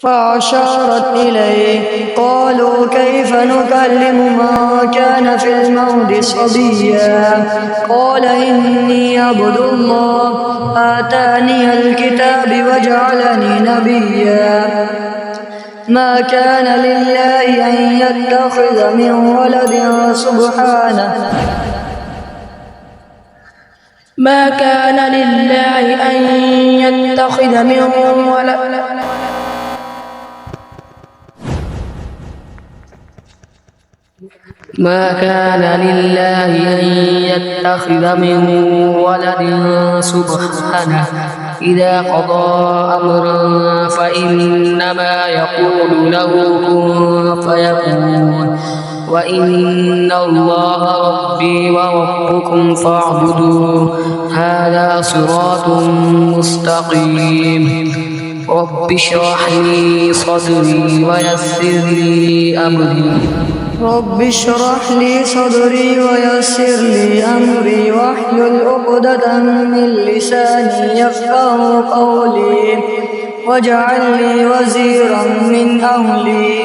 فأشارت إليه. قالوا كيف نكلم من كان في المهد صبيا. قال إني عبد الله آتاني الكتاب وجعلني نبيا. ما كان لله أن يتخذ من ولد سبحانه ما كان لله أن يتخذ من ولد ما كان لله أن يتخذ من ولد سبحانه إذا قضى أمرا فإنما يقول له كن فيكون وإن الله ربي وربكم فاعبدوه هذا صراط مستقيم. رب اشرح لي صدري ويسر لي أمري رب اشرح لي صدري ويسر لي أمري واحلل عقدة من لساني يفقهوا قولي واجعل لي وزيرا من أهلي